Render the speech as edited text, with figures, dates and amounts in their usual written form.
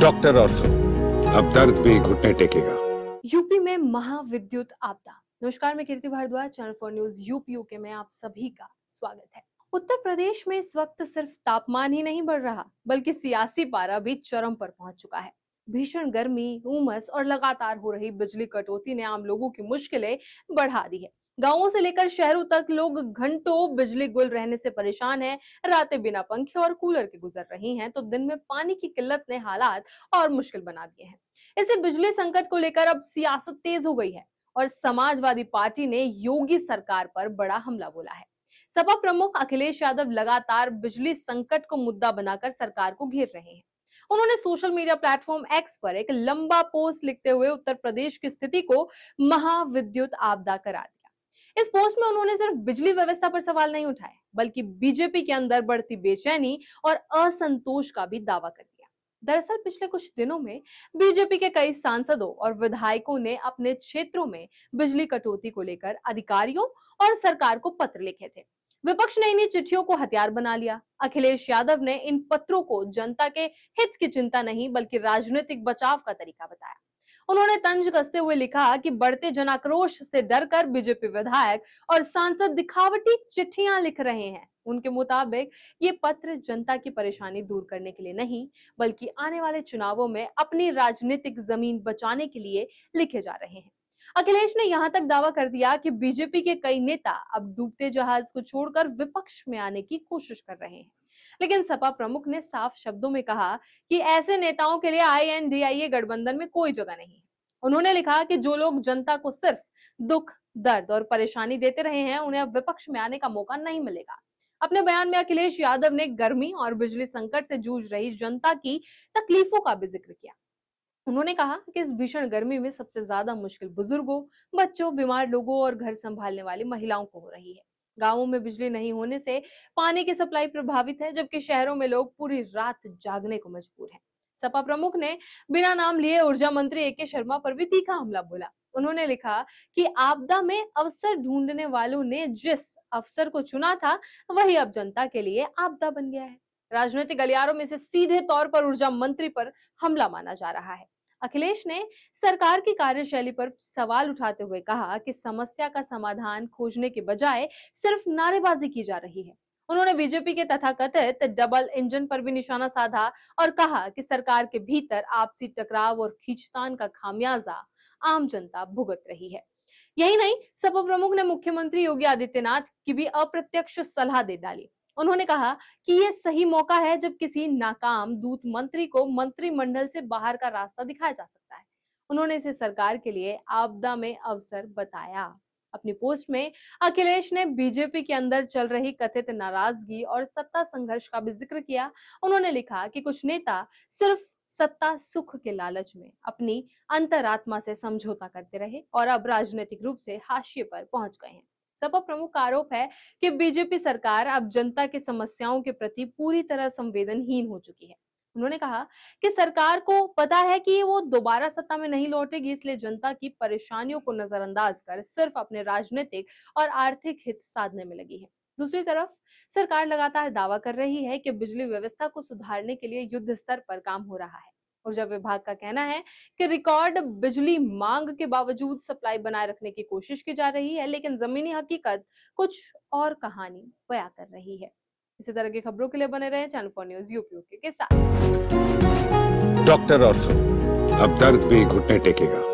Doctor और तो अब दर्द भी घुटने टेकेगा। यूपी में महाविद्युत आपदा। नमस्कार, मैं कीर्ति भारद्वाज, चैनल 4 न्यूज यूपी के में आप सभी का स्वागत है। उत्तर प्रदेश में इस वक्त सिर्फ तापमान ही नहीं बढ़ रहा, बल्कि सियासी पारा भी चरम पर पहुंच चुका है। भीषण गर्मी, उमस और लगातार हो रही बिजली कटौती ने आम लोगों की मुश्किलें बढ़ा दी है। गांवों से लेकर शहरों तक लोग घंटों बिजली गुल रहने से परेशान हैं। रातें बिना पंखे और कूलर के गुजर रही हैं, तो दिन में पानी की किल्लत ने हालात और मुश्किल बना दिए हैं। इसे बिजली संकट को लेकर अब सियासत तेज हो गई है और समाजवादी पार्टी ने योगी सरकार पर बड़ा हमला बोला है। सपा प्रमुख अखिलेश यादव लगातार बिजली संकट को मुद्दा बनाकर सरकार को घेर रहे हैं। उन्होंने सोशल मीडिया प्लेटफॉर्म एक्स पर एक लंबा पोस्ट लिखते हुए उत्तर प्रदेश की स्थिति को महाविद्युत आपदा करार दिया। इस पोस्ट में उन्होंने सिर्फ बिजली व्यवस्था पर सवाल नहीं उठाए, बल्कि बीजेपी के अंदर बढ़ती बेचैनी और असंतोष का भी दावा कर दिया। दरअसल पिछले कुछ दिनों में बीजेपी के कई सांसदों और विधायकों ने अपने क्षेत्रों में बिजली कटौती को लेकर अधिकारियों और सरकार को पत्र लिखे थे। विपक्ष ने इन्हीं चिट्ठियों को हथियार बना लिया। अखिलेश यादव ने इन पत्रों को जनता के हित की चिंता नहीं, बल्कि राजनीतिक बचाव का तरीका बताया। उन्होंने तंज कसते हुए लिखा कि बढ़ते जनाक्रोश से डरकर बीजेपी विधायक और सांसद दिखावटी चिट्ठियां लिख रहे हैं। उनके मुताबिक ये पत्र जनता की परेशानी दूर करने के लिए नहीं, बल्कि आने वाले चुनावों में अपनी राजनीतिक जमीन बचाने के लिए लिखे जा रहे हैं। अखिलेश ने यहां तक दावा कर दिया कि बीजेपी के कई नेता अब डूबते जहाज को छोड़कर विपक्ष में आने की कोशिश कर रहे हैं। लेकिन सपा प्रमुख ने साफ शब्दों में कहा कि ऐसे नेताओं के लिए आईएनडीआईए गठबंधन में कोई जगह नहीं है। उन्होंने लिखा कि जो लोग जनता को सिर्फ दुख, दर्द और परेशानी देते रहे हैं, उन्हें अब विपक्ष में आने का मौका नहीं मिलेगा। अपने बयान में अखिलेश यादव ने गर्मी और बिजली संकट से जूझ रही जनता की तकलीफों का भी जिक्र किया। उन्होंने कहा कि इस भीषण गर्मी में सबसे ज्यादा मुश्किल बुजुर्गों, बच्चों, बीमार लोगों और घर संभालने वाली महिलाओं को हो रही है। गांवों में बिजली नहीं होने से पानी की सप्लाई प्रभावित है, जबकि शहरों में लोग पूरी रात जागने को मजबूर हैं। सपा प्रमुख ने बिना नाम लिए ऊर्जा मंत्री एके शर्मा पर भी तीखा हमला बोला। उन्होंने लिखा कि आपदा में अवसर ढूंढने वालों ने जिस अवसर को चुना था, वही अब जनता के लिए आपदा बन गया है। राजनीतिक गलियारों में से सीधे तौर पर ऊर्जा मंत्री पर हमला माना जा रहा है। अखिलेश ने सरकार की कार्यशैली पर सवाल उठाते हुए कहा कि समस्या का समाधान खोजने के बजाय सिर्फ नारेबाजी की जा रही है। उन्होंने बीजेपी के तथाकथित डबल इंजन पर भी निशाना साधा और कहा कि सरकार के भीतर आपसी टकराव और खींचतान का खामियाजा आम जनता भुगत रही है। यही नहीं, सपा प्रमुख ने मुख्यमंत्री योगी आदित्यनाथ की भी अप्रत्यक्ष सलाह दे डाली। उन्होंने कहा कि यह सही मौका है जब किसी नाकाम दूत मंत्री को मंत्रिमंडल से बाहर का रास्ता दिखाया जा सकता है। उन्होंने इसे सरकार के लिए आपदा में अवसर बताया। अपनी पोस्ट में अखिलेश ने बीजेपी के अंदर चल रही कथित नाराजगी और सत्ता संघर्ष का भी जिक्र किया। उन्होंने लिखा कि कुछ नेता सिर्फ सत्ता सुख के लालच में अपनी अंतरात्मा से समझौता करते रहे और अब राजनीतिक रूप से हाशिए पर पहुंच गए हैं। सपा प्रमुख का आरोप है कि बीजेपी सरकार अब जनता की समस्याओं के प्रति पूरी तरह संवेदनहीन हो चुकी है। उन्होंने कहा कि सरकार को पता है कि वो दोबारा सत्ता में नहीं लौटेगी, इसलिए जनता की परेशानियों को नजरअंदाज कर सिर्फ अपने राजनीतिक और आर्थिक हित साधने में लगी है। दूसरी तरफ सरकार लगातार दावा कर रही है कि बिजली व्यवस्था को सुधारने के लिए युद्ध स्तर पर काम हो रहा है। ऊर्जा विभाग का कहना है कि रिकॉर्ड बिजली मांग के बावजूद सप्लाई बनाए रखने की कोशिश की जा रही है, लेकिन जमीनी हकीकत कुछ और कहानी बयां कर रही है। इसी तरह की खबरों के लिए बने रहे चैनल 4 न्यूज यूपी के साथ। डॉक्टर और तो अब दर्द भी घुटने टेकेगा।